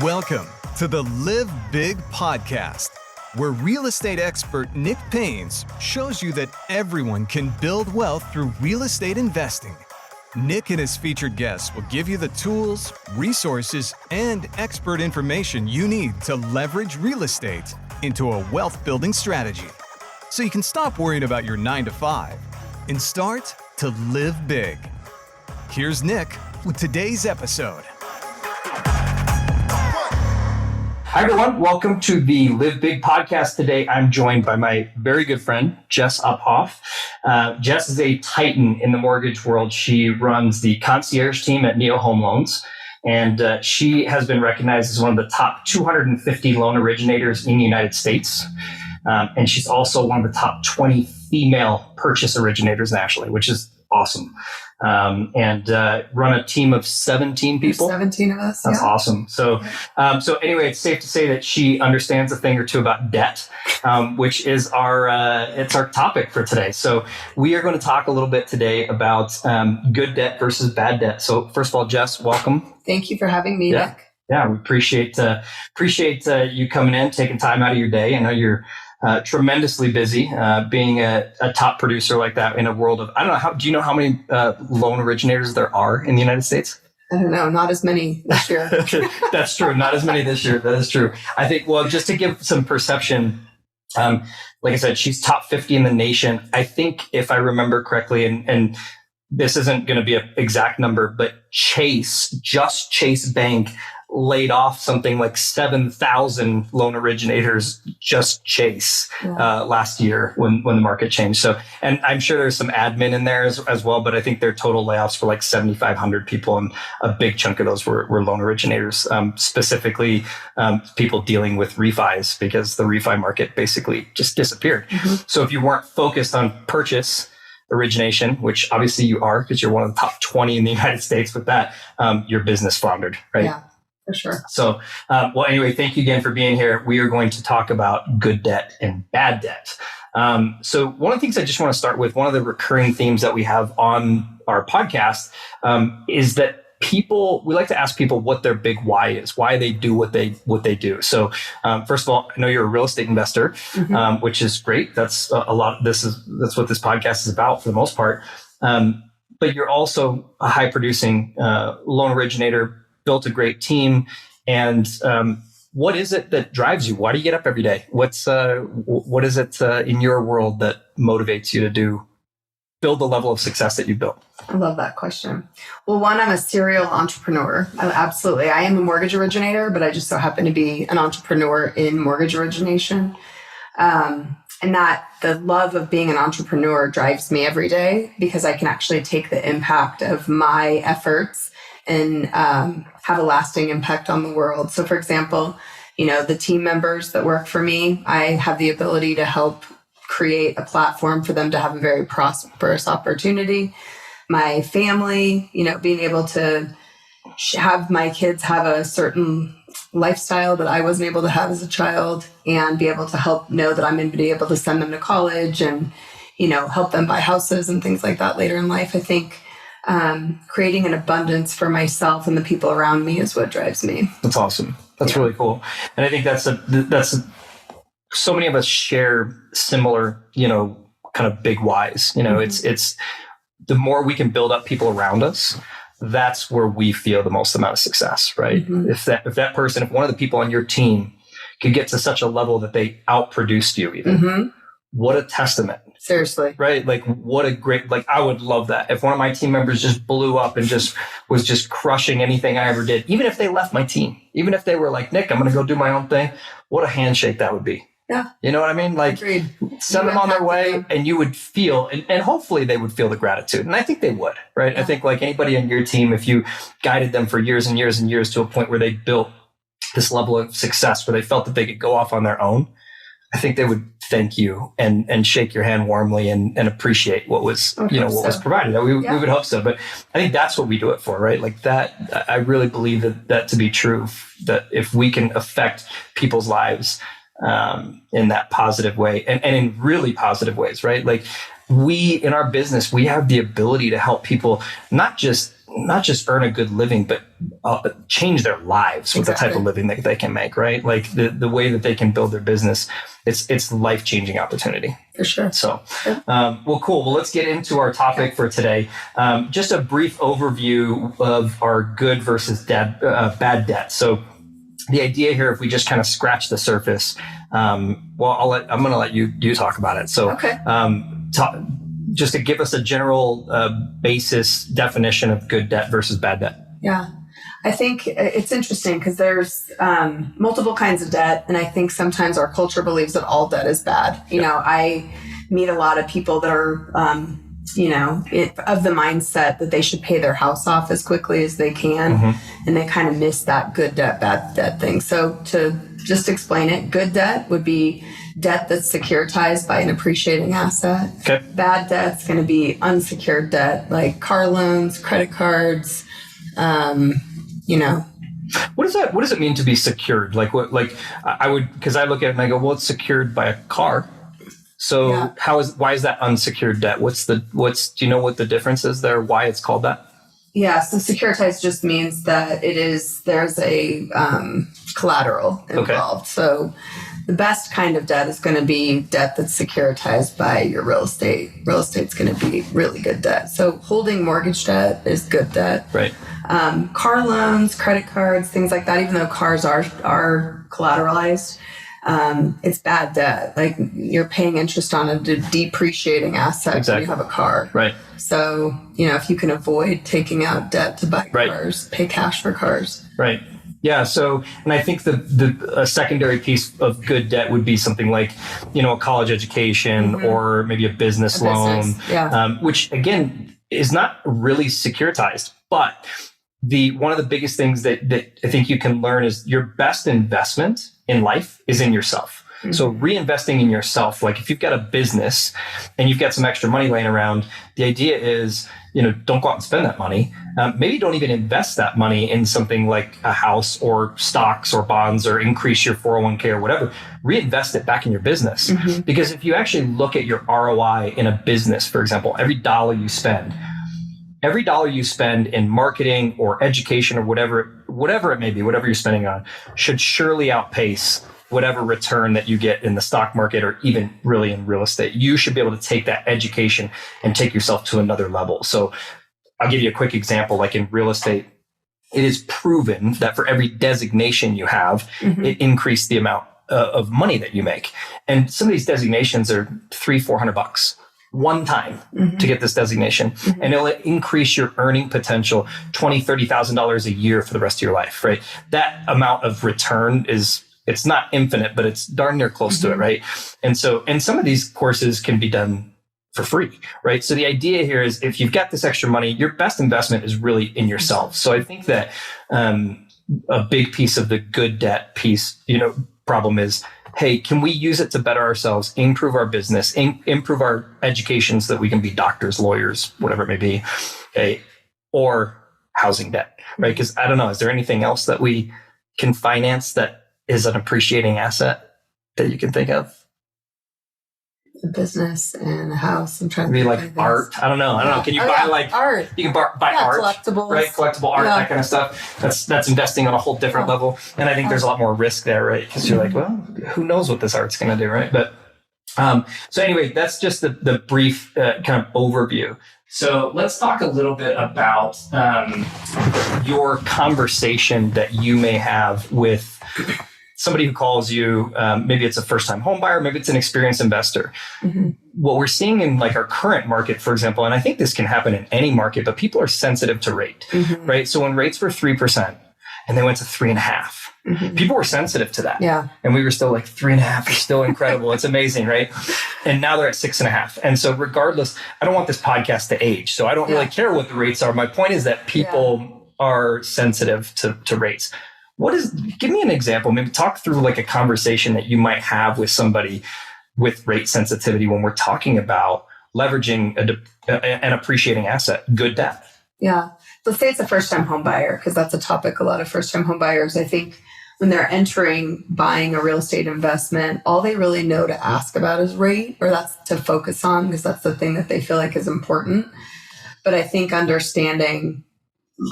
Welcome to the Live Big podcast, where real estate expert Nick Paynes shows you that everyone can build wealth through real estate investing. Nick and his featured guests will give you the tools, resources, and expert information you need to leverage real estate into a wealth-building strategy, so you can stop worrying about your 9-to-5 and start to live big. Here's Nick with today's episode. Hi, everyone. Welcome to the Live Big podcast. Today, I'm joined by my very good friend, Jess Uphoff. Jess is a titan in the mortgage world. She runs the concierge team at Neo Home Loans, and she has been recognized as one of the top 250 loan originators in the United States. And she's also one of the top 20 female purchase originators nationally, which is awesome. And run a team of 17 people. 17 of us. That's awesome. So anyway, it's safe to say that she understands a thing or two about debt, which is it's our topic for today. So we are going to talk a little bit today about good debt versus bad debt. So first of all, Jess, welcome. Thank you for having me, Nick. Yeah, we appreciate you coming in, taking time out of your day. I know you're tremendously busy, being a top producer like that in a world of, I don't know, do you know how many loan originators there are in the United States? I don't know, not as many this year. That's true, not as many this year. That is true. I think, well, just to give some perception, like I said, she's top 50 in the nation. I think if I remember correctly, and this isn't going to be an exact number, but Chase Bank laid off something like 7,000 loan originators, just Chase, last year when the market changed. So, and I'm sure there's some admin in there as well, but I think their total layoffs were like 7,500 people. And a big chunk of those were loan originators, specifically people dealing with refis, because the refi market basically just disappeared. Mm-hmm. So if you weren't focused on purchase origination, which obviously you are, because you're one of the top 20 in the United States with that, your business floundered, right? Yeah. For sure. So, well, anyway, thank you again for being here. We are going to talk about good debt and bad debt. So one of the things I just want to start with, one of the recurring themes that we have on our podcast, is that we like to ask people what their big why is, why they do what they do. So, first of all, I know you're a real estate investor, mm-hmm. Which is great. That's that's what this podcast is about for the most part. But you're also a high producing, loan originator, built a great team. And what is it that drives you? Why do you get up every day? What is it in your world that motivates you to build the level of success that you built? I love that question. Well, one, I'm a serial entrepreneur. I am a mortgage originator, but I just so happen to be an entrepreneur in mortgage origination. And that the love of being an entrepreneur drives me every day, because I can actually take the impact of my efforts and have a lasting impact on the world. So for example, the team members that work for me, I have the ability to help create a platform for them to have a very prosperous opportunity. My family, being able to have my kids have a certain lifestyle that I wasn't able to have as a child, and be able to help know that I'm going to be able to send them to college and, help them buy houses and things like that later in life. I think creating an abundance for myself and the people around me is what drives me. That's awesome. That's really cool. And I think so many of us share similar, kind of big whys. Mm-hmm. It's the more we can build up people around us, that's where we feel the most amount of success, right? Mm-hmm. If one of the people on your team could get to such a level that they outproduced you even, mm-hmm. What a testament. Seriously. Right? Like, what a great, I would love that. If one of my team members just blew up and was just crushing anything I ever did, even if they left my team, even if they were like, Nick, I'm going to go do my own thing, what a handshake that would be. Yeah. You know what I mean? Agreed. Send them on their way, and you would feel, and hopefully they would feel the gratitude. And I think they would, right? Yeah. I think like anybody on your team, if you guided them for years and years and years to a point where they built this level of success where they felt that they could go off on their own, I think they would thank you and shake your hand warmly and appreciate what was, was provided. We would hope so. But I think that's what we do it for, right? Like that, I really believe that to be true, that if we can affect people's lives in that positive way and in really positive ways, right? Like in our business, we have the ability to help people not just earn a good living, but change their lives with the type of living that they can make, right? Like the way that they can build their business, it's life-changing opportunity. For sure. So, well, cool. Well, let's get into our topic for today. Just a brief overview of our good versus bad debt. So the idea here, if we just kind of scratch the surface, I'm going to let you talk about it. So, just to give us a general basis definition of good debt versus bad debt. Yeah. I think it's interesting because there's multiple kinds of debt. And I think sometimes our culture believes that all debt is bad. You know, I meet a lot of people that are, of the mindset that they should pay their house off as quickly as they can. And they kind of miss that good debt, bad debt thing. So to just explain it, good debt would be debt that's securitized by an appreciating asset. Okay. Bad debt's going to be unsecured debt, like car loans, credit cards, What does it mean to be secured? Like what, because I look at it and I go, well, it's secured by a car. So why is that unsecured debt? Do you know what the difference is there? Why it's called that? Yeah. So securitized just means that there's a, collateral involved. Okay. So the best kind of debt is going to be debt that's securitized by your real estate. Real estate's going to be really good debt. So holding mortgage debt is good debt. Right. Car loans, credit cards, things like that, even though cars are collateralized, it's bad debt. Like you're paying interest on a depreciating asset when you have a car. Right. So, if you can avoid taking out debt to buy cars, pay cash for cars. Right. Yeah. So, and I think a secondary piece of good debt would be something like, a college education or maybe a business loan, which again is not really securitized, but one of the biggest things that I think you can learn is your best investment in life is in yourself. So reinvesting in yourself, like if you've got a business and you've got some extra money laying around, the idea is, don't go out and spend that money. Maybe don't even invest that money in something like a house or stocks or bonds or increase your 401k or whatever. Reinvest it back in your business. Because if you actually look at your ROI in a business, for example, every dollar you spend in marketing or education or whatever it may be, whatever you're spending on, should surely outpace whatever return that you get in the stock market or even really in real estate. You should be able to take that education and take yourself to another level. So I'll give you a quick example. Like in real estate, it is proven that for every designation you have, it increased the amount of money that you make. And some of these designations are $300-$400 one time to get this designation, and it'll increase your earning potential $20,000-$30,000 a year for the rest of your life, right? That amount of return it's not infinite, but it's darn near close to it, right? And some of these courses can be done for free, right? So the idea here is if you've got this extra money, your best investment is really in yourself. So I think that a big piece of the good debt piece, problem is, hey, can we use it to better ourselves, improve our business, improve our education so that we can be doctors, lawyers, whatever it may be, okay? Or housing debt, right? Because I don't know, is there anything else that we can finance that is an appreciating asset that you can think of? A business and a house. I'm trying to maybe like art. I don't know. Can you buy art? You can buy art, collectibles, right? Collectible art, that kind of stuff. That's investing on a whole different level. And I think there's a lot more risk there, right? Because you're like, well, who knows what this art's going to do, right? But so anyway, that's just the brief kind of overview. So let's talk a little bit about your conversation that you may have with somebody who calls you, maybe it's a first-time home buyer, maybe it's an experienced investor. What we're seeing in like our current market, for example, and I think this can happen in any market, but people are sensitive to rate, right? So when rates were 3% and they went to 3.5%, people were sensitive to that. Yeah. And we were still like 3.5% is still incredible. It's amazing, right? And now they're at 6.5%. And so regardless, I don't want this podcast to age. So I don't really care what the rates are. My point is that people are sensitive to rates. Give me an example, maybe talk through like a conversation that you might have with somebody with rate sensitivity when we're talking about leveraging an appreciating asset, good debt. Yeah. Let's say it's a first-time home buyer, because that's a topic a lot of first-time home buyers, I think, when they're buying a real estate investment, all they really know to ask about is rate, or that's to focus on, because that's the thing that they feel like is important. But I think understanding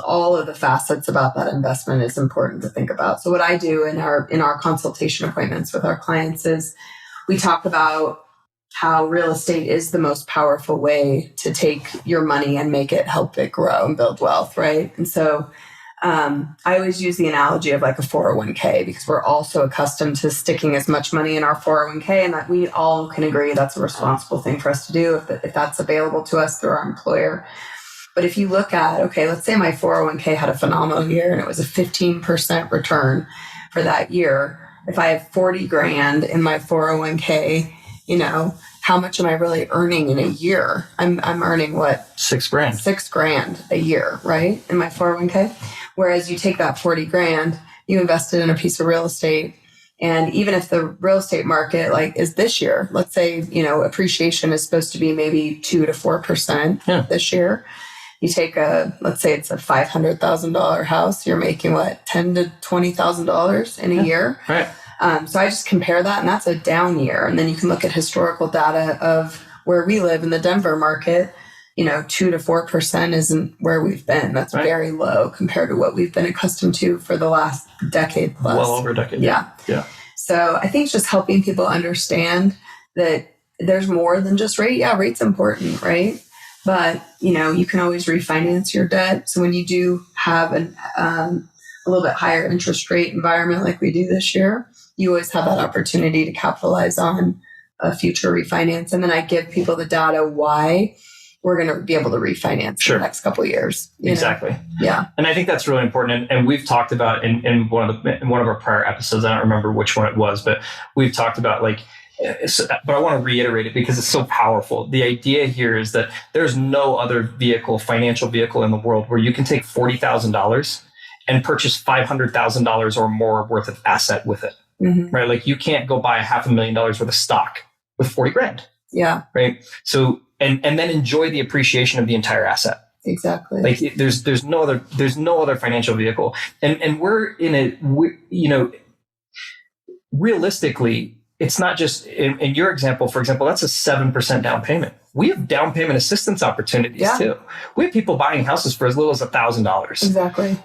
all of the facets about that investment is important to think about. So what I do in our consultation appointments with our clients is we talk about how real estate is the most powerful way to take your money and help it grow and build wealth, right? And so I always use the analogy of like a 401k, because we're also accustomed to sticking as much money in our 401k, and that we all can agree that's a responsible thing for us to do if that's available to us through our employer. But if you look at, okay, let's say my 401k had a phenomenal year and it was a 15% return for that year. If I have 40 grand in my 401k, how much am I really earning in a year? I'm earning what? $6,000. $6,000 a year, right? In my 401k. Whereas you take that 40 grand, you invested in a piece of real estate. And even if the real estate market is this year, let's say, appreciation is supposed to be maybe 2 to 4% this year. You take let's say it's a $500,000 house, you're making what, $10,000 to $20,000 in a year. Right. So I just compare that, and that's a down year. And then you can look at historical data of where we live in the Denver market. 2 to 4% isn't where we've been. That's very low compared to what we've been accustomed to for the last decade plus. Well over a decade. Yeah. So I think it's just helping people understand that there's more than just rate. Yeah, rate's important, right? But, you can always refinance your debt. So when you do have a little bit higher interest rate environment like we do this year, you always have that opportunity to capitalize on a future refinance. And then I give people the data why we're going to be able to refinance in the next couple of years. Exactly. Yeah. And I think that's really important. And we've talked about in one of our prior episodes, I don't remember which one it was, but we've talked about but I want to reiterate it because it's so powerful. The idea here is that there's no other financial vehicle in the world where you can take $40,000 and purchase $500,000 or more worth of asset with it, right? You can't go buy $500,000 worth of stock with 40 grand. Yeah. Right. So, and then enjoy the appreciation of the entire asset. Exactly. There's no other financial vehicle. And we're in realistically, it's not just in your example, for example, that's a 7% down payment. We have down payment assistance opportunities too. We have people buying houses for as little as $1,000. Exactly.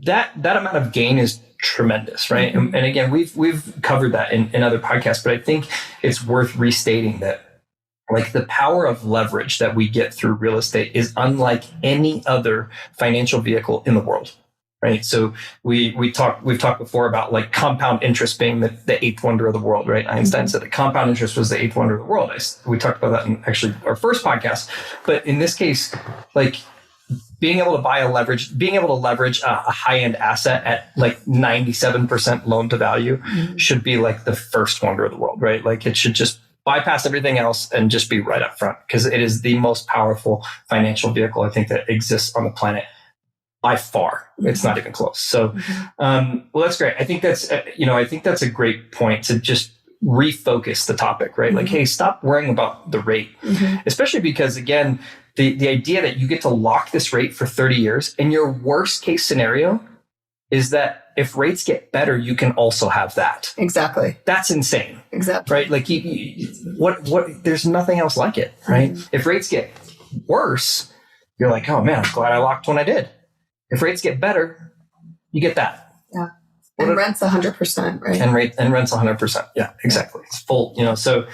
That amount of gain is tremendous, right? And again, we've covered that in other podcasts, but I think it's worth restating that the power of leverage that we get through real estate is unlike any other financial vehicle in the world. Right. So we've talked before about compound interest being the eighth wonder of the world, right? Einstein said that compound interest was the eighth wonder of the world. We talked about that in actually our first podcast. But in this case, being able to leverage a high-end asset at 97% loan to value should be the first wonder of the world, right? It should just bypass everything else and just be right up front, because it is the most powerful financial vehicle I think that exists on the planet. By far, it's not even close. So, well, that's great. I think that's, a great point to just refocus the topic, right? Hey, stop worrying about the rate, especially because again, the idea that you get to lock this rate for 30 years and your worst case scenario is that if rates get better, you can also have that. Exactly. That's insane. Exactly. Right? There's nothing else like it, right? If rates get worse, you're oh man, I'm glad I locked when I did. If rates get better, you get that. Yeah. And rent's 100%, right? And rent's 100%. Yeah, exactly. It's full, So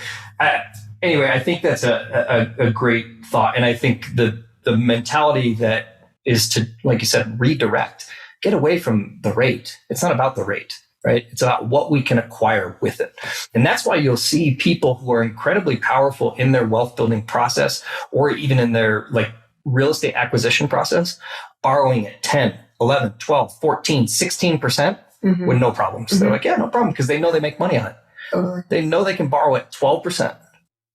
anyway, I think that's a great thought. And I think the mentality that is to, like you said, redirect, get away from the rate. It's not about the rate, right? It's about what we can acquire with it. And that's why you'll see people who are incredibly powerful in their wealth building process, or even in their real estate acquisition process, borrowing at 10, 11, 12, 14, 16% with no problems. They're yeah, no problem, because they know they make money on it. Totally. They know they can borrow at 12%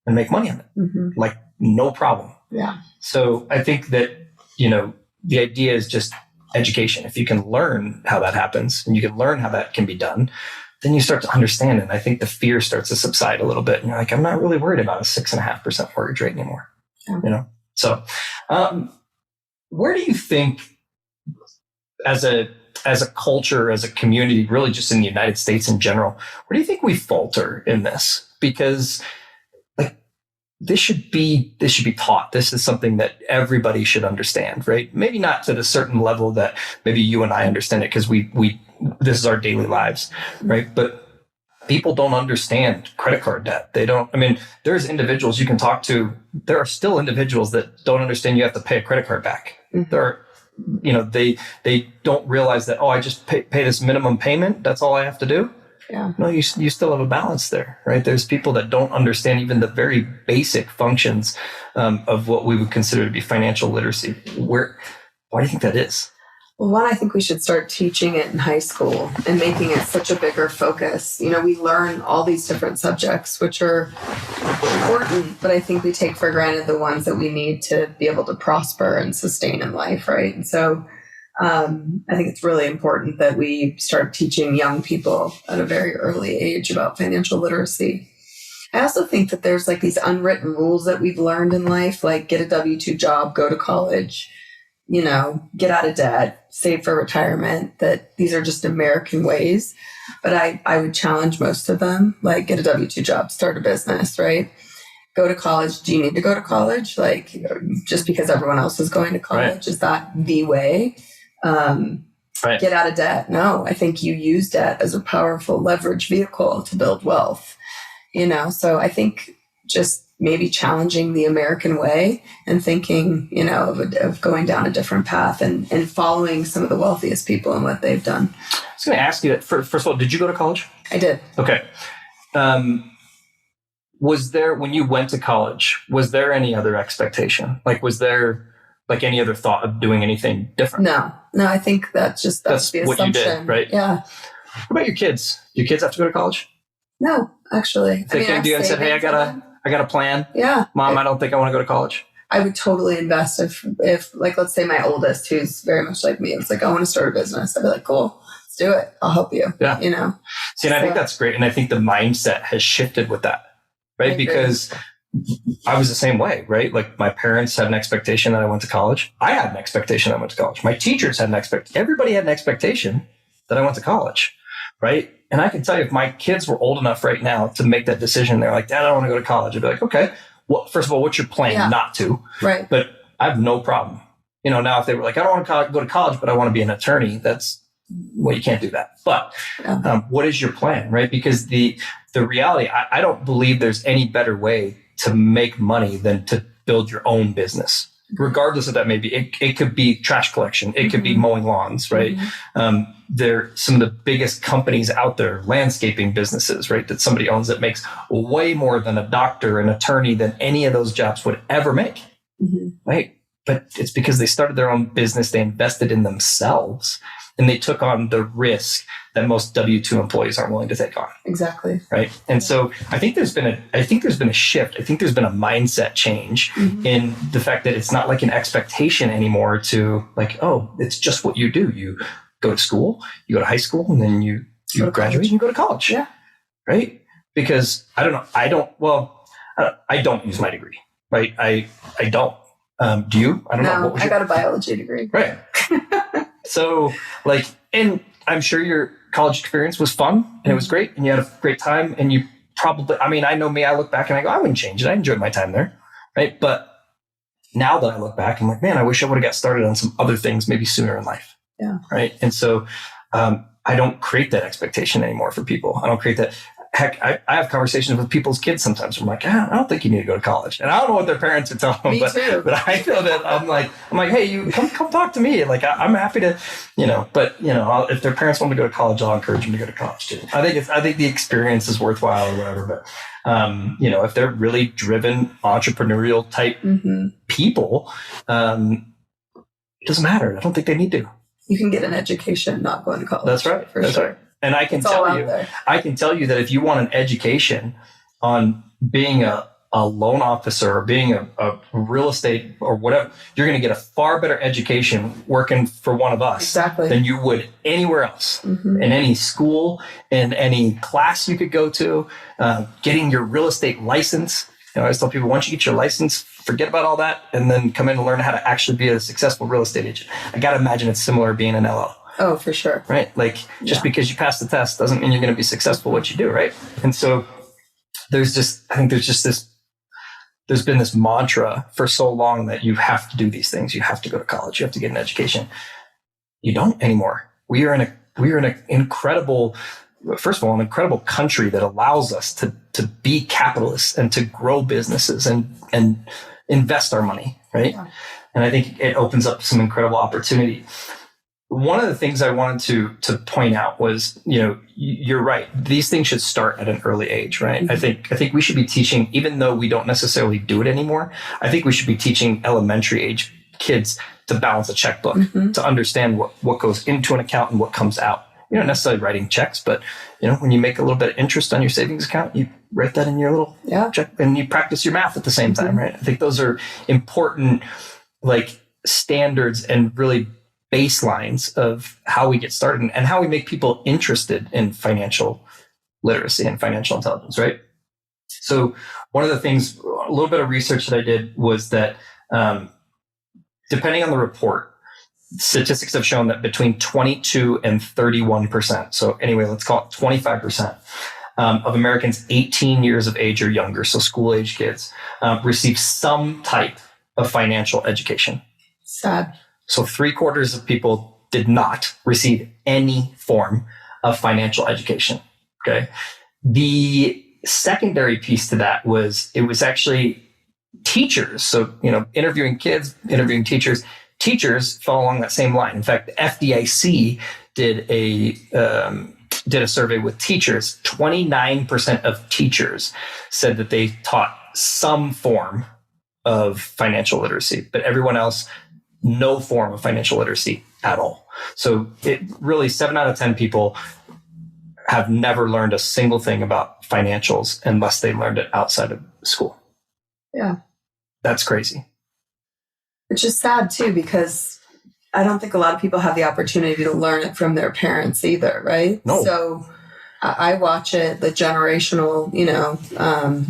and make money on it. No problem. Yeah. So I think that, the idea is just education. If you can learn how that happens and you can learn how that can be done, then you start to understand it. And I think the fear starts to subside a little bit. And you're I'm not really worried about a 6.5% mortgage rate anymore. Yeah. So, where do you think, as a culture, as a community, really just in the United States in general, where do you think we falter in this? Because this should be taught. This is something that everybody should understand, right? Maybe not to the certain level that maybe you and I understand it because we this is our daily lives, right? But people don't understand credit card debt. They don't. I mean, there's individuals you can talk to. There are still individuals that don't understand you have to pay a credit card back. There are, they don't realize that, I just pay this minimum payment. That's all I have to do. Yeah. No, you still have a balance there, right? There's people that don't understand even the very basic functions of what we would consider to be financial literacy. Why do you think that is? Well, one, I think we should start teaching it in high school and making it such a bigger focus. We learn all these different subjects, which are important, but I think we take for granted the ones that we need to be able to prosper and sustain in life, right? And so I think it's really important that we start teaching young people at a very early age about financial literacy. I also think that there's these unwritten rules that we've learned in life, like get a W-2 job, go to college, get out of debt, save for retirement, that these are just American ways. But I would challenge most of them, like get a W-2 job, start a business, right? Go to college. Do you need to go to college? Just because everyone else is going to college, right. Is that the way? Right. Get out of debt. No, I think you use debt as a powerful leverage vehicle to build wealth, so I think just maybe challenging the American way and thinking, of going down a different path and following some of the wealthiest people and what they've done. I was going to ask you that first of all, did you go to college? I did. Okay. Was there, when you went to college, was there any other expectation? Was there any other thought of doing anything different? No, I think that's the assumption. What you did, right? Yeah. What about your kids? Do your kids have to go to college? No, actually. They came to you and said, hey, I got a plan. Yeah. Mom, I don't think I want to go to college. I would totally invest if let's say my oldest, who's very much like me, it's I want to start a business. I'd be like, cool, let's do it. I'll help you. Yeah. See, and I think that's great. And I think the mindset has shifted with that, right? Because I was the same way, right? My parents had an expectation that I went to college. I had an expectation that I went to college. My teachers had everybody had an expectation that I went to college, right? And I can tell you, if my kids were old enough right now to make that decision, they're like, Dad, I don't want to go to college. I'd be like, okay, well, first of all, what's your plan not to? Right. But I have no problem. Now if they were like, I don't want to go to college, but I want to be an attorney, you can't do that. But what is your plan, right? Because the reality, I don't believe there's any better way to make money than to build your own business. Regardless of that, maybe it could be trash collection. It could be mowing lawns, right? They're some of the biggest companies out there, landscaping businesses, right? That somebody owns that makes way more than a doctor, an attorney, than any of those jobs would ever make, right? But it's because they started their own business. They invested in themselves and they took on the risk that most W-2 employees aren't willing to take on. Exactly. Right. And so I think there's been a shift. I think there's been a mindset change in the fact that it's not an expectation anymore to it's just what you do. You go to school, you go to high school, and then you graduate and you go to college. Yeah. Right. Because I don't use my degree. Right. I don't. Do you? I don't know. No, I got a biology degree. Right. So and I'm sure your college experience was fun and it was great and you had a great time and you probably, I know me, I look back and I go, I wouldn't change it. I enjoyed my time there. Right. But now that I look back, I'm like, man, I wish I would have got started on some other things maybe sooner in life. Yeah. Right. And so I don't create that expectation anymore for people. I don't create that. Heck, I have conversations with people's kids sometimes. I'm like, I don't think you need to go to college. And I don't know what their parents are telling them, but I feel that I'm like, hey, you come talk to me. I'm happy to, but if their parents want to go to college, I'll encourage them to go to college too. I think the experience is worthwhile or whatever, but if they're really driven entrepreneurial type people, it doesn't matter. I don't think they need to. You can get an education not going to college. That's right. That's sure. Right. And I can tell you that if you want an education on being a loan officer or being a real estate or whatever, you're going to get a far better education working for one of us than you would anywhere else in any school, in any class you could go to, getting your real estate license. I always tell people, once you get your license, forget about all that and then come in and learn how to actually be a successful real estate agent. I got to imagine it's similar being an LO. Oh, for sure. Right. Just because you pass the test doesn't mean you're going to be successful at what you do. Right. And so there's just this there's been this mantra for so long that you have to do these things. You have to go to college. You have to get an education. You don't anymore. We are in an incredible, first of all, an incredible country that allows us to be capitalists and to grow businesses and invest our money, right? Yeah. And I think it opens up some incredible opportunity. One of the things I wanted to point out was, you're right. These things should start at an early age, right? Mm-hmm. I think we should be teaching, even though we don't necessarily do it anymore, I think we should be teaching elementary age kids to balance a checkbook, mm-hmm. to understand what goes into an account and what comes out. You're not necessarily writing checks, but when you make a little bit of interest on your savings account, you write that in your little check, and you practice your math at the same time, mm-hmm. right? I think those are important, standards and really baselines of how we get started and how we make people interested in financial literacy and financial intelligence, right? So one of the things, a little bit of research that I did was that depending on the report, statistics have shown that between 22 and 31%, so anyway, let's call it 25%, of Americans 18 years of age or younger, so school-age kids, receive some type of financial education. Sad. So 3/4 of people did not receive any form of financial education. Okay. The secondary piece to that was actually teachers. So, interviewing kids, interviewing teachers. Teachers fell along that same line. In fact, the FDIC did a survey with teachers. 29% of teachers said that they taught some form of financial literacy, but everyone else, no form of financial literacy at all. So it really 7 out of 10 people have never learned a single thing about financials unless they learned it outside of school. Yeah. That's crazy. Which is sad too, because I don't think a lot of people have the opportunity to learn it from their parents either, right? No. So I watch it, the generational,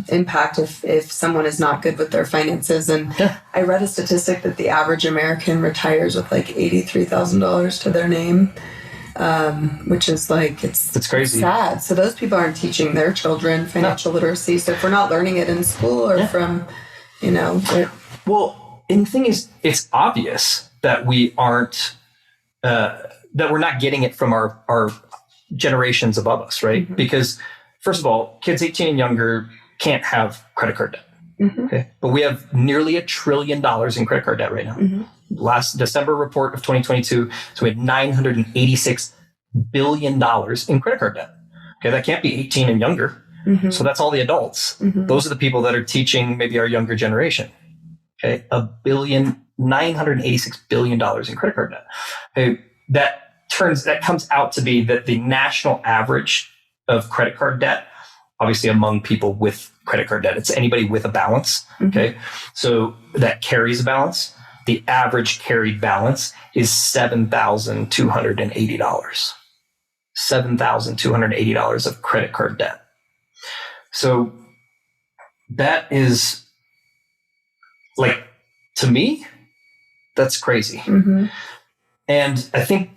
impact if someone is not good with their finances. And I read a statistic that the average American retires with $83,000 to their name, which is it's crazy. Sad. So those people aren't teaching their children financial literacy. So if we're not learning it in school or from, well, and the thing is, it's obvious that we aren't, that we're not getting it from our generations above us, right? Mm-hmm. Because first of all, kids 18 and younger can't have credit card debt. Mm-hmm. Okay. But we have nearly $1 trillion in credit card debt right now. Mm-hmm. Last December report of 2022, so we had $986 billion in credit card debt. Okay. That can't be 18 and younger. Mm-hmm. So that's all the adults. Mm-hmm. Those are the people that are teaching maybe our younger generation. Okay. $986 billion in credit card debt. Okay. That comes out to be that the national average of credit card debt, obviously among people with credit card debt, it's anybody with a balance. Mm-hmm. Okay. So that carries a balance. The average carried balance is $7,280. $7,280 of credit card debt. So that is to me, that's crazy. Mm-hmm. And I think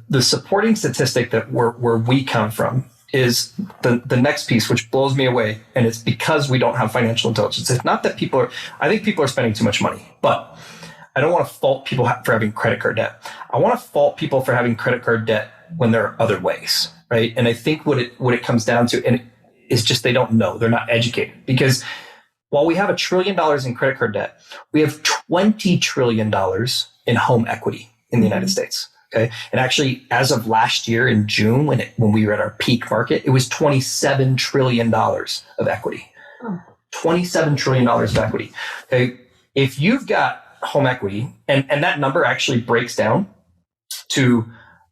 the supporting statistic that where we come from is the next piece, which blows me away. And it's because we don't have financial intelligence. It's not that I think people are spending too much money, but I don't want to fault people for having credit card debt. I want to fault people for having credit card debt when there are other ways, right? And I think what it comes down to, and is just they don't know, they're not educated. Because while we have $1 trillion in credit card debt, we have $20 trillion in home equity in the United States. Okay. And actually, as of last year in June, when we were at our peak market, it was $27 trillion of equity. Oh. $27 trillion of equity. Okay. If you've got home equity, and that number actually breaks down to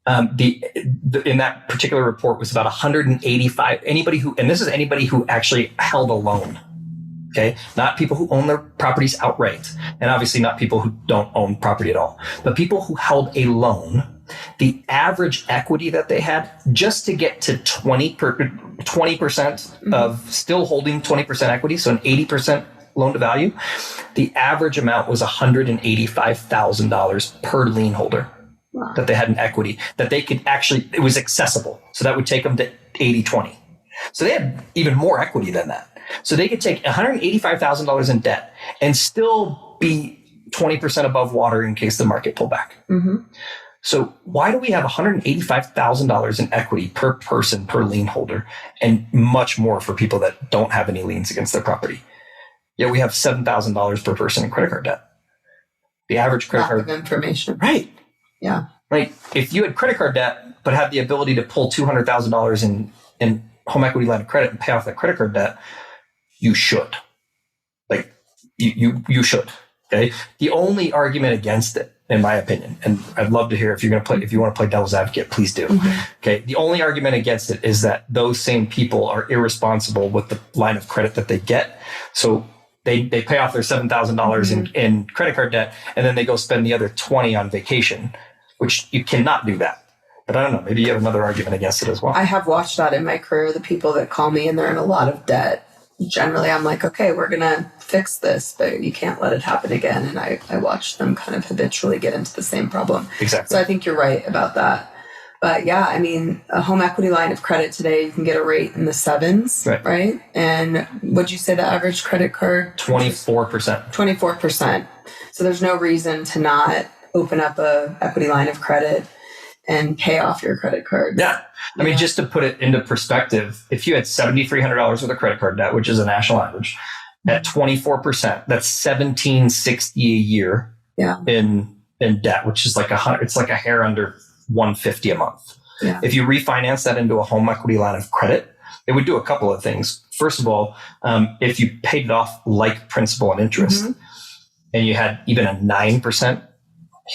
in that particular report was about 185, and this is anybody who actually held a loan. Okay. Not people who own their properties outright, and obviously not people who don't own property at all, but people who held a loan. The average equity that they had just to get to 20% of still holding 20% equity. So an 80% loan to value, the average amount was $185,000 per lien holder. Wow. That they had in equity that they could actually, it was accessible. So that would take them to 80-20. So they had even more equity than that. So they could take $185,000 in debt and still be 20% above water in case the market pulled back. Mm-hmm. So why do we have $185,000 in equity per person, per lien holder, and much more for people that don't have any liens against their property? Yet we have $7,000 per person in credit card debt. The average credit card information. Right. Yeah. Like if you had credit card debt, but had the ability to pull $200,000 in home equity line of credit and pay off that credit card debt, you should. Like you should. Okay. The only argument against it, in my opinion, and I'd love to hear if you want to play devil's advocate, please do. Mm-hmm. Okay. The only argument against it is that those same people are irresponsible with the line of credit that they get. So they pay off their $7,000 in credit card debt, and then they go spend the other $20 on vacation, which you cannot do that. But I don't know, maybe you have another argument against it as well. I have watched that in my career, the people that call me and they're in a lot of debt. Generally, I'm like, okay, we're going to fix this, but you can't let it happen again. And I watch them kind of habitually get into the same problem. Exactly. So I think you're right about that. But yeah, I mean, a home equity line of credit today, you can get a rate in the 7s, right? And would you say the average credit card? 24%. 24%. So there's no reason to not open up a equity line of credit and pay off your credit card. Yeah. I mean, just to put it into perspective, if you had $7,300 worth of credit card debt, which is a national average, at 24%, that's $1,760 a year in debt, which is like it's like a hair under $150 a month. Yeah. If you refinance that into a home equity line of credit, it would do a couple of things. First of all, if you paid it off like principal and interest, and you had even a 9%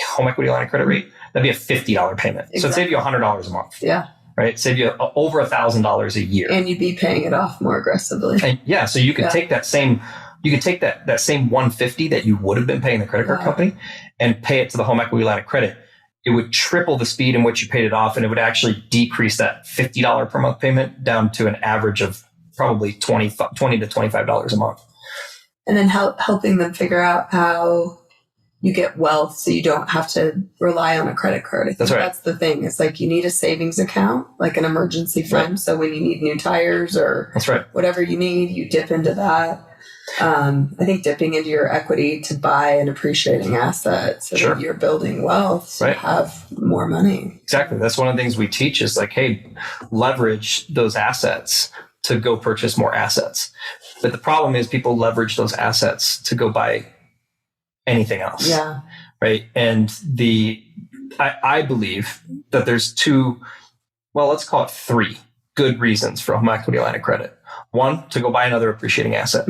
home equity line of credit rate, that'd be a $50 payment. Exactly. So it'd save you $100 a month. Yeah. Right? Save you over $1,000 a year. And you'd be paying it off more aggressively. And yeah. So you could take that same, that same $150 that you would have been paying the credit card company and pay it to the home equity line of credit. It would triple the speed in which you paid it off, and it would actually decrease that $50 per month payment down to an average of probably $20 to $25 a month. And then helping them figure out how you get wealth so you don't have to rely on a credit card. I think that's the thing. It's like you need a savings account, like an emergency fund. Right. So when you need new tires or whatever you need, you dip into that. I think dipping into your equity to buy an appreciating asset so that you're building wealth so you have more money. Exactly. That's one of the things we teach is like, hey, leverage those assets to go purchase more assets. But the problem is people leverage those assets to go buy anything else. Yeah. Right. And I believe that there's let's call it 3 good reasons for a home equity line of credit. 1, to go buy another appreciating asset.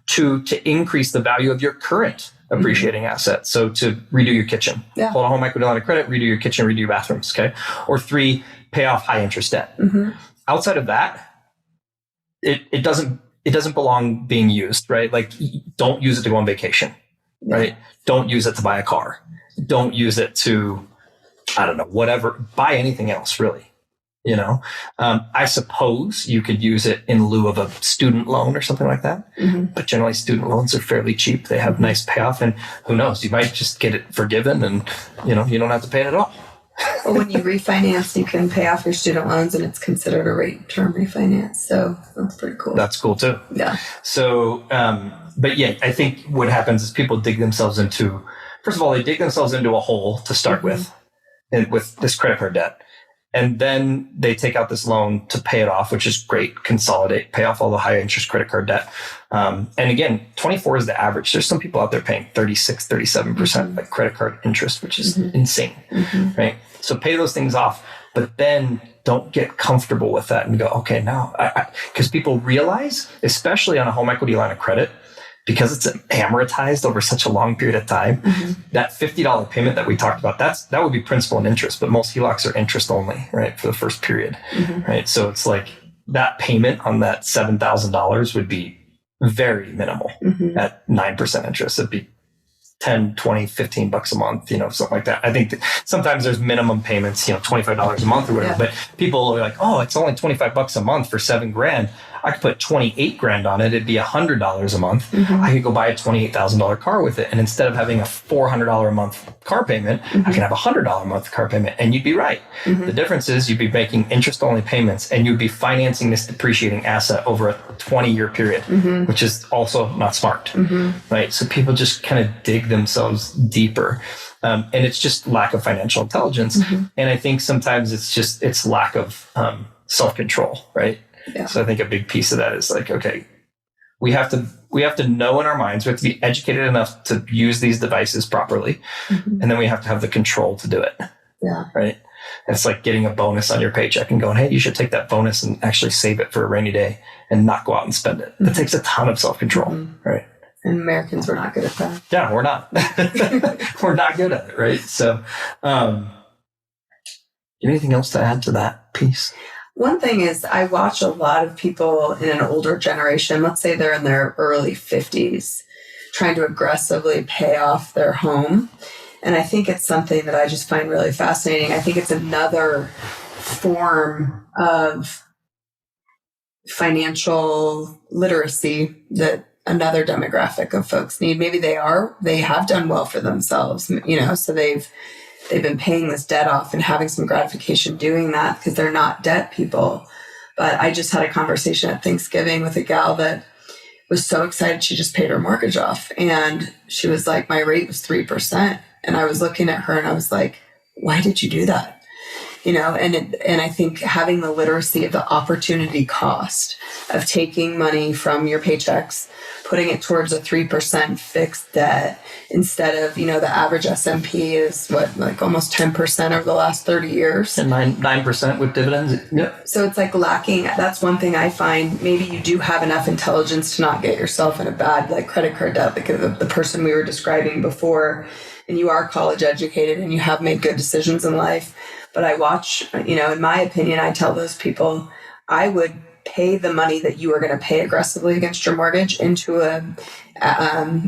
2, to increase the value of your current appreciating asset. So to redo your kitchen, hold a home equity line of credit, redo your kitchen, redo your bathrooms. Okay. Or 3, pay off high interest debt. Outside of that, it doesn't belong being used, right? Like don't use it to go on vacation, right? Don't use it to buy a car. Don't use it to, I don't know, whatever, buy anything else really. You know, I suppose you could use it in lieu of a student loan or something like that. But generally student loans are fairly cheap. They have nice payoff, and who knows, you might just get it forgiven and, you know, you don't have to pay it at all. Well, when you refinance, you can pay off your student loans and it's considered a rate term refinance. So that's pretty cool. That's cool too. Yeah. So, but yeah, I think what happens is people dig themselves into, first of all, they dig themselves into a hole to start with, and with this credit card debt. And then they take out this loan to pay it off, which is great. Consolidate, pay off all the high interest credit card debt. And again, 24 is the average. There's some people out there paying 36, 37% like credit card interest, which is insane, right? So pay those things off, but then don't get comfortable with that and go, okay, now, because people realize, especially on a home equity line of credit, because it's amortized over such a long period of time, that $50 payment that we talked about, that would be principal and interest, but most HELOCs are interest only, right, for the first period, right? So it's like that payment on that $7,000 would be very minimal at 9% interest. It'd be 10, 20, $15 a month, you know, something like that. I think that sometimes there's minimum payments, you know, $25 a month or whatever, but people are like, oh, it's only $25 a month for $7,000. I could put 28 grand on it. It'd be $100 a month. I could go buy a $28,000 car with it. And instead of having a $400 a month car payment, I can have a $100 a month car payment. And you'd be right. The difference is you'd be making interest only payments and you'd be financing this depreciating asset over a 20-year period, which is also not smart, right? So people just kind of dig themselves deeper. And it's just lack of financial intelligence. And I think sometimes it's lack of self-control, right? Yeah. So I think a big piece of that is like, okay, we have to know in our minds, we have to be educated enough to use these devices properly. And then we have to have the control to do it. Yeah. Right. And it's like getting a bonus on your paycheck and going, hey, you should take that bonus and actually save it for a rainy day and not go out and spend it. That takes a ton of self-control. Right. And Americans were not good at that. Yeah, we're not. We're not good at it, right? So, anything else to add to that piece? One thing is I watch a lot of people in an older generation, let's say they're in their early 50s, trying to aggressively pay off their home. And I think it's something that I just find really fascinating. I think it's another form of financial literacy that another demographic of folks need. Maybe they have done well for themselves, so they've been paying this debt off and having some gratification doing that because they're not debt people. But I just had a conversation at Thanksgiving with a gal that was so excited she just paid her mortgage off. And she was like, my rate was 3%. And I was looking at her and I was like, why did you do that? And I think having the literacy of the opportunity cost of taking money from your paychecks, putting it towards a 3% fixed debt instead of, the average S&P is almost 10% over the last 30 years. And 9% with dividends. Yep. So it's like lacking. That's one thing I find. Maybe you do have enough intelligence to not get yourself in a bad credit card debt, because the person we were describing before, and you are college educated and you have made good decisions in life. But I watch, in my opinion, I tell those people, I would pay the money that you are going to pay aggressively against your mortgage into a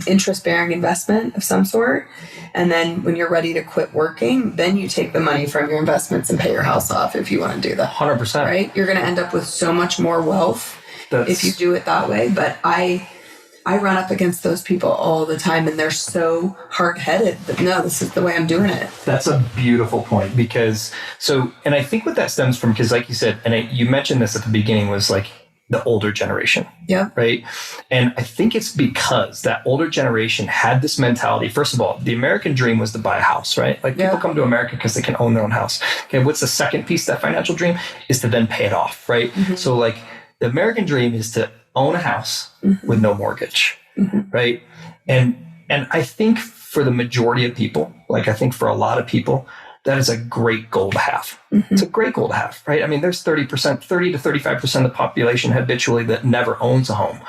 interest-bearing investment of some sort. And then when you're ready to quit working, then you take the money from your investments and pay your house off if you want to do that. 100%. Right? You're going to end up with so much more wealth if you do it that way. But I run up against those people all the time, and they're so hard-headed that, no, this is the way I'm doing it. That's a beautiful point, and I think what that stems from, because like you said, and you mentioned this at the beginning, was like the older generation. Yeah. Right. And I think it's because that older generation had this mentality. First of all, the American dream was to buy a house, right? Like people come to America because they can own their own house. Okay. What's the second piece of that financial dream? Is to then pay it off, right? So like the American dream is to own a house with no mortgage, right? And I think for the majority of people, I think for a lot of people, that is a great goal to have. It's a great goal to have, right? I mean, there's 30 to 35% of the population habitually that never owns a home.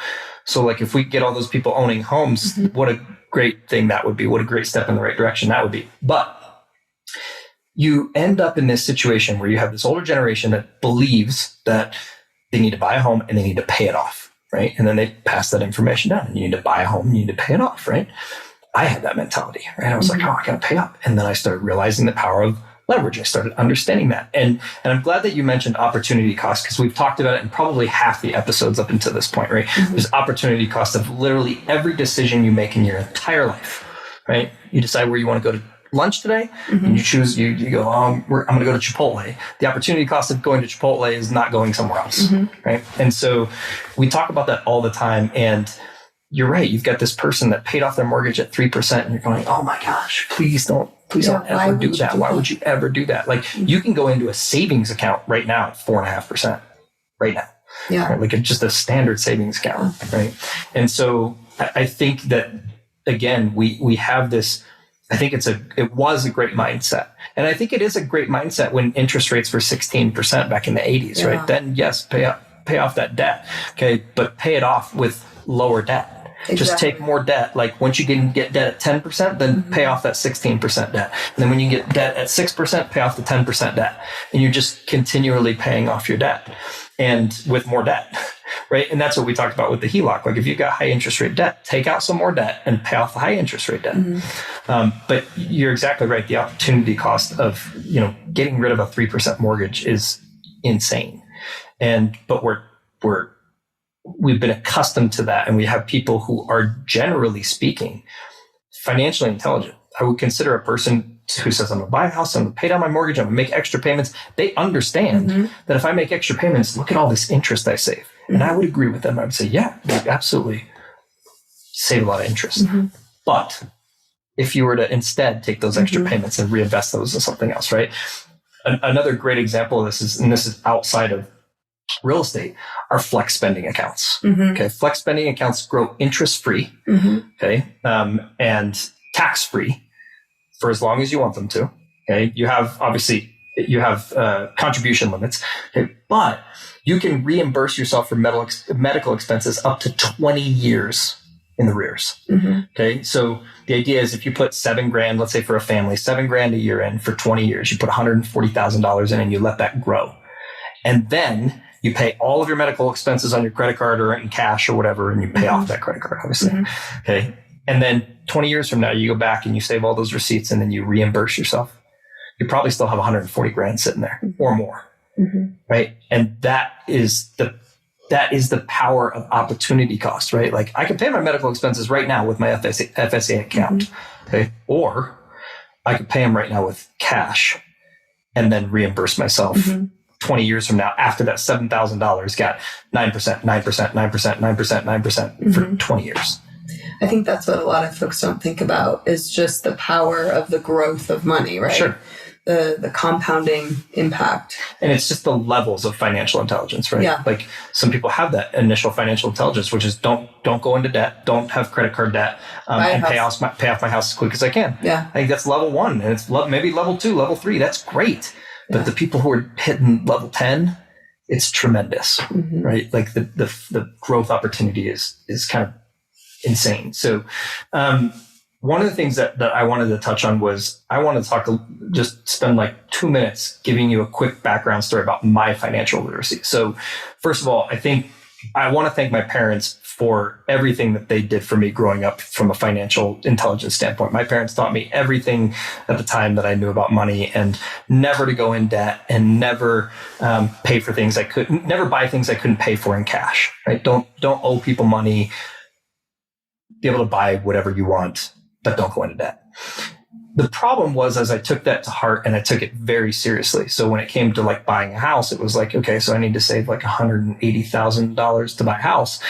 So if we get all those people owning homes, what a great thing that would be. What a great step in the right direction that would be. But you end up in this situation where you have this older generation that believes that they need to buy a home and they need to pay it off. Right. And then they pass that information down, and you need to buy a home, you need to pay it off. Right. I had that mentality. Right. I was like, I got to pay up. And then I started realizing the power of leverage. I started understanding that. And I'm glad that you mentioned opportunity cost, because we've talked about it in probably half the episodes up until this point. Right. There's opportunity cost of literally every decision you make in your entire life. Right. You decide where you want to go to lunch today, and you choose, you go, I'm going to go to Chipotle. The opportunity cost of going to Chipotle is not going somewhere else. Right. And so we talk about that all the time. And you're right. You've got this person that paid off their mortgage at 3%, and you're going, oh my gosh, please don't ever do that. Why would you ever do that? You can go into a savings account right now at 4.5% right now. Yeah. Right? Just a standard savings account. Right. And so I think that, again, we have this, I think it was a great mindset. And I think it is a great mindset when interest rates were 16% back in the 80s, right? Then yes, pay off that debt. Okay. But pay it off with lower debt. Exactly. Just take more debt. Once you can get debt at 10%, then pay off that 16% debt. And then when you get debt at 6%, pay off the 10% debt. And you're just continually paying off your debt, and with more debt. Right. And that's what we talked about with the HELOC. If you've got high interest rate debt, take out some more debt and pay off the high interest rate debt. But you're exactly right. The opportunity cost of, getting rid of a 3% mortgage is insane. But we're we've been accustomed to that. And we have people who are, generally speaking, financially intelligent. I would consider a person who says, I'm going to buy a house, I'm going to pay down my mortgage, I'm going to make extra payments. They understand that if I make extra payments, look at all this interest I save. And I would agree with them. I would say, yeah, you absolutely save a lot of interest. But if you were to instead take those extra payments and reinvest those in something else, right? Another great example of this is, and this is outside of real estate, are flex spending accounts. Okay. Flex spending accounts grow interest free. Okay. And tax free for as long as you want them to. Okay. You have contribution limits, okay, but you can reimburse yourself for medical expenses up to 20 years in the rears. Okay. So the idea is if you put $7,000, let's say for a family, $7,000 a year in for 20 years, you put $140,000 in and you let that grow. And then you pay all of your medical expenses on your credit card or in cash or whatever, and you pay off that credit card, obviously. Okay. And then 20 years from now, you go back and you save all those receipts and then you reimburse yourself. You probably still have $140,000 sitting there or more. Right. And that is the power of opportunity cost, right? Like I can pay my medical expenses right now with my FSA account. Okay. Or I could pay them right now with cash and then reimburse myself 20 years from now after that $7,000 got 9%, 9%, 9%, 9%, 9% for 20 years. I think that's what a lot of folks don't think about is just the power of the growth of money, right? Sure. The compounding impact. And it's just the levels of financial intelligence, right? Yeah. Like some people have that initial financial intelligence, which is don't go into debt, don't have credit card debt, and pay off my house as quick as I can. Yeah. I think that's level 1, and it's maybe level 2, level 3. That's great. But the people who are hitting level 10, it's tremendous, right? Like the growth opportunity is kind of insane. So, one of the things that I wanted to touch on was I want to just spend like 2 minutes giving you a quick background story about my financial literacy. So first of all, I want to thank my parents for everything that they did for me growing up from a financial intelligence standpoint. My parents taught me everything at the time that I knew about money, and never to go in debt and never pay for things never buy things I couldn't pay for in cash, right? Don't owe people money. Be able to buy whatever you want, but don't go into debt. The problem was, as I took that to heart and I took it very seriously. So when it came to like buying a house, it was like, okay, so I need to save like $180,000 to buy a house.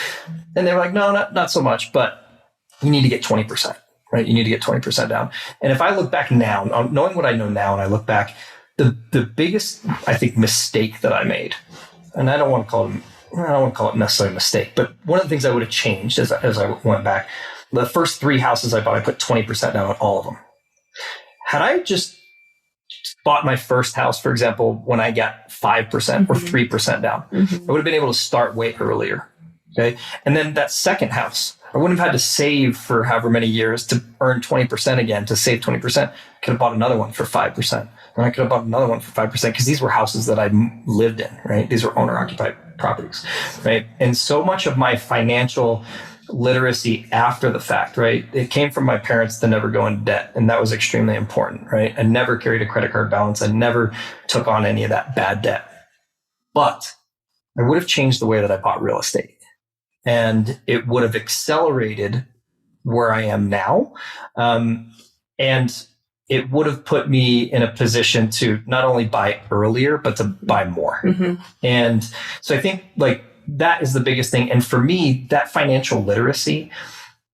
And they were like, no, not so much, but you need to get 20%, right? You need to get 20% down. And if I look back now, knowing what I know now, and I look back, the biggest, I think, mistake that I made, and I don't want to call it necessarily a mistake, but one of the things I would have changed as I went back, the first 3 houses I bought, I put 20% down on all of them. Had I just bought my first house, for example, when I got 5% or 3% down, I would have been able to start way earlier. Okay. And then that second house, I wouldn't have had to save for however many years to earn 20% again, to save 20%. I could have bought another one for 5%. And I could have bought another one for 5% because these were houses that I lived in, right? These were owner occupied properties, right? And so much of my financial literacy after the fact, right? It came from my parents to never go into debt. And that was extremely important, right? I never carried a credit card balance. I never took on any of that bad debt. But I would have changed the way that I bought real estate. And it would have accelerated where I am now. And it would have put me in a position to not only buy earlier, but to buy more. And so I think like that is the biggest thing. And for me, that financial literacy,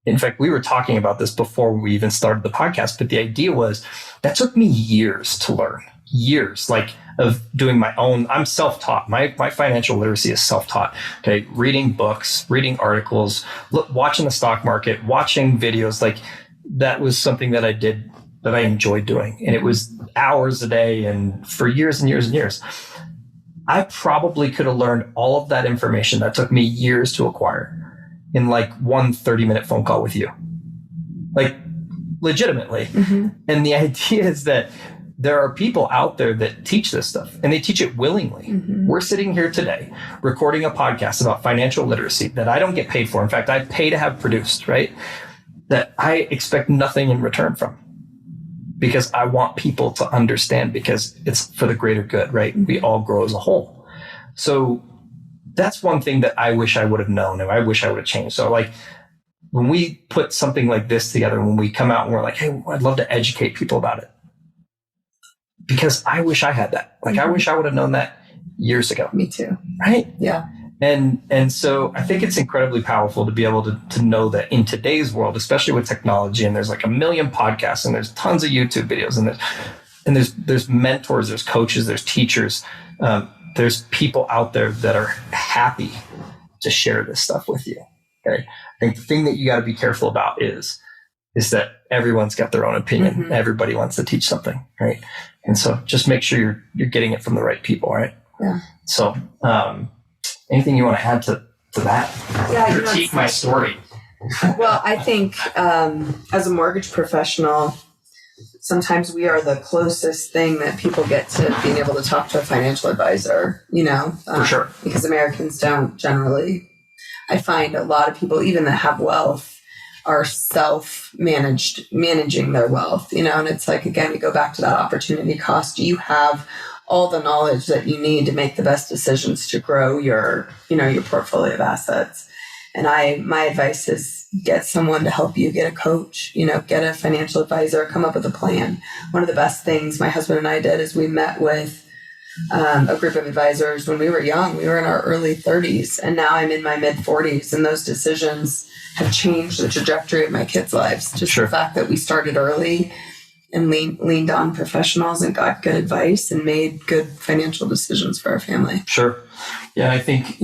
in fact, we were talking about this before we even started the podcast, but the idea was that took me years to learn, years like of doing my own. I'm self-taught. My financial literacy is self-taught. Okay. Reading books, reading articles, watching the stock market, watching videos. Like that was something that I did, that I enjoyed doing. And it was hours a day and for years and years and years. I probably could have learned all of that information that took me years to acquire in like one 30-minute phone call with you, like legitimately. And the idea is that there are people out there that teach this stuff and they teach it willingly. We're sitting here today recording a podcast about financial literacy that I don't get paid for. In fact, I pay to have produced, right? That I expect nothing in return from, because I want people to understand, because it's for the greater good, right? We all grow as a whole. So that's one thing that I wish I would have known and I wish I would have changed. So like when we put something like this together, when we come out and we're like, hey, I'd love to educate people about it. Because I wish I had that. Like, I wish I would have known that years ago. Me too. Right? Yeah. And so I think it's incredibly powerful to be able to know that in today's world, especially with technology, and there's like a million podcasts and there's tons of YouTube videos and there's mentors, there's coaches, there's teachers, there's people out there that are happy to share this stuff with you. Okay. I think the thing that you got to be careful about is that everyone's got their own opinion. Mm-hmm. Everybody wants to teach something. Right. And so just make sure you're getting it from the right people. Right. Yeah. So, anything you want to add to that? Yeah. Critique my story. Well, I think, as a mortgage professional, sometimes we are the closest thing that people get to being able to talk to a financial advisor, For sure. Because Americans don't generally. I find a lot of people, even that have wealth, are managing their wealth, and it's like, again, we go back to that opportunity cost. You have all the knowledge that you need to make the best decisions to grow your portfolio of assets. And my advice is get someone to help you, get a coach, get a financial advisor, come up with a plan. One of the best things my husband and I did is we met with a group of advisors when we were young. We were in our early 30s, and now I'm in my mid 40s, and those decisions have changed the trajectory of my kids' lives. Just Sure. The fact that we started early and leaned on professionals and got good advice and made good financial decisions for our family. Sure. Yeah. I think,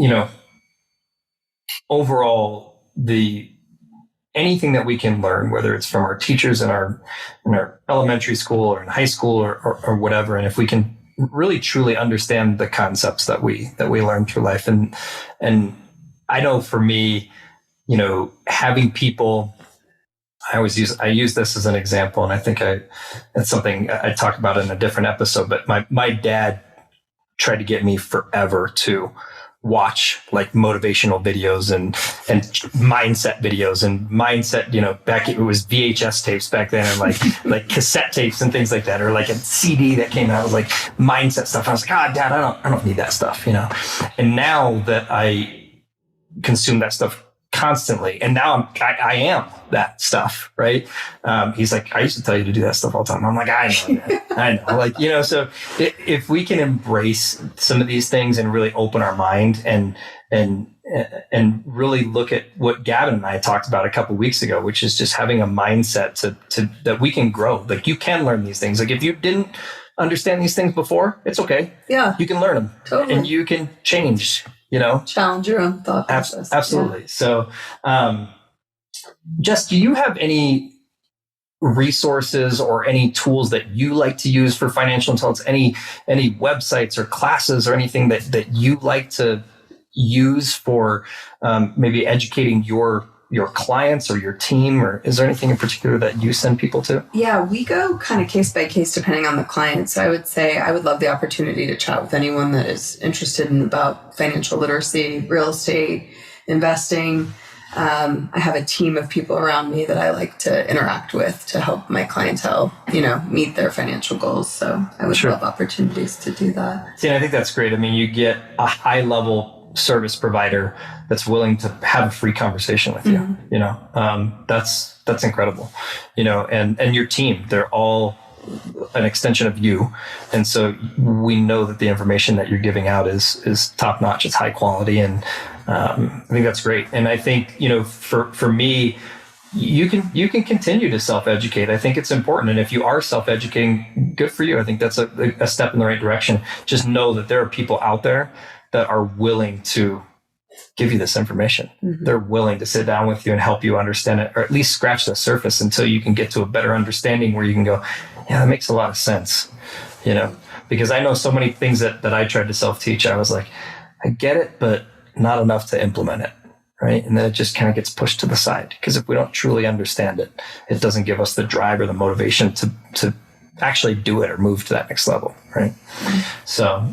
overall, anything that we can learn, whether it's from our teachers in our elementary school or in high school or whatever, and if we can really truly understand the concepts that we learn through life. And I know for me, having people, I use this as an example, and I think it's something I talk about in a different episode, but my dad tried to get me forever to watch like motivational videos and mindset videos and mindset, back, it was VHS tapes back then, and like cassette tapes and things like that, or like a CD that came out with like mindset stuff. I was like, Dad, I don't need that stuff, And now that I consume that stuff constantly, and now I am that stuff, right? He's like, I used to tell you to do that stuff all the time. I'm like, I know, so if we can embrace some of these things and really open our mind and really look at what Gavin and I talked about a couple of weeks ago, which is just having a mindset to that we can grow. Like, you can learn these things. Like, if you didn't understand these things before, it's okay. Yeah, you can learn them. Totally. And you can change. Challenge your own thought process. Absolutely. Yeah. So, Jess, do you have any resources or any tools that you like to use for financial intelligence? Any websites or classes or anything that you like to use for maybe educating your clients or your team, or is there anything in particular that you send people to? Yeah, we go kind of case by case depending on the client. So I would say I would love the opportunity to chat with anyone that is interested in about financial literacy, real estate, investing. I have a team of people around me that I like to interact with to help my clientele, meet their financial goals. So I would love opportunities to do that. See, I think that's great. I mean, you get a high level service provider that's willing to have a free conversation with you. Mm-hmm. That's incredible, and your team, they're all an extension of you. And so we know that the information that you're giving out is top notch. It's high quality. And I think that's great. And I think, for me, you can continue to self-educate. I think it's important. And if you are self-educating, good for you. I think that's a step in the right direction. Just know that there are people out there that are willing to give you this information. Mm-hmm. They're willing to sit down with you and help you understand it, or at least scratch the surface until you can get to a better understanding where you can go, yeah, that makes a lot of sense. Because I know so many things that I tried to self-teach. I was like, I get it, but not enough to implement it. Right. And then it just kind of gets pushed to the side, because if we don't truly understand it, it doesn't give us the drive or the motivation to actually do it or move to that next level. Right. So,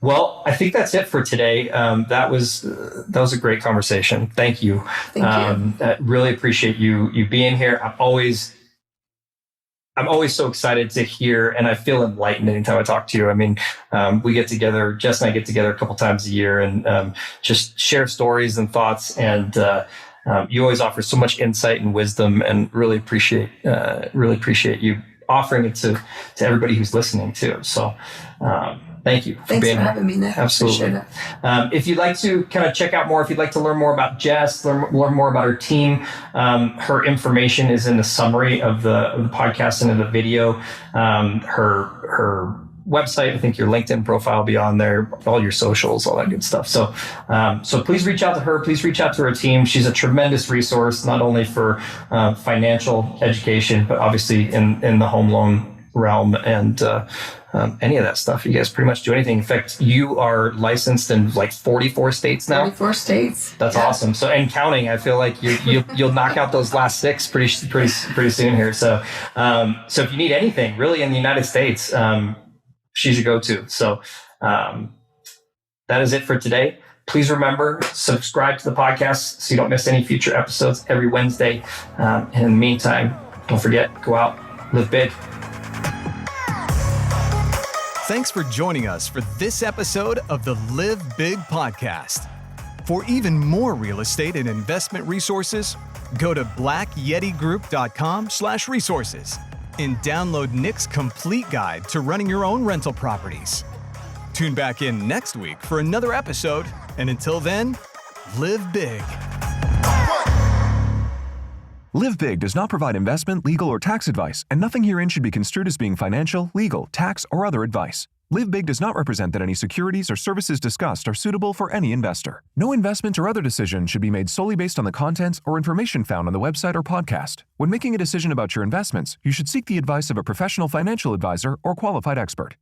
well, I think that's it for today. That was a great conversation. Thank you. Thank you. I really appreciate you being here. I'm always so excited to hear, and I feel enlightened anytime I talk to you. I mean, we get together, Jess and I get together a couple times a year and just share stories and thoughts. And you always offer so much insight and wisdom, and really appreciate you offering it to everybody who's listening too. So, thank you. Thanks for having me, Nick. Absolutely. If you'd like to kind of check out more, if you'd like to learn more about Jess, learn more about her team, her information is in the summary of the podcast and in the video. Her website, I think your LinkedIn profile will be on there, all your socials, all that good stuff. So please reach out to her. Please reach out to her team. She's a tremendous resource, not only for financial education, but obviously in the home loan realm and any of that stuff. You guys pretty much do anything. In fact, you are licensed in like 44 states now. 44 states. That's awesome. So, and counting, I feel like you'll knock out those last 6 pretty soon here. So if you need anything really in the United States, she's your go-to. So that is it for today. Please remember, subscribe to the podcast so you don't miss any future episodes every Wednesday. And in the meantime, don't forget, go out, live big. Thanks for joining us for this episode of the Live Big podcast. For even more real estate and investment resources, go to blackyetigroup.com/resources and download Nick's complete guide to running your own rental properties. Tune back in next week for another episode, and until then, live big. Live Big does not provide investment, legal, or tax advice, and nothing herein should be construed as being financial, legal, tax, or other advice. Live Big does not represent that any securities or services discussed are suitable for any investor. No investment or other decision should be made solely based on the contents or information found on the website or podcast. When making a decision about your investments, you should seek the advice of a professional financial advisor or qualified expert.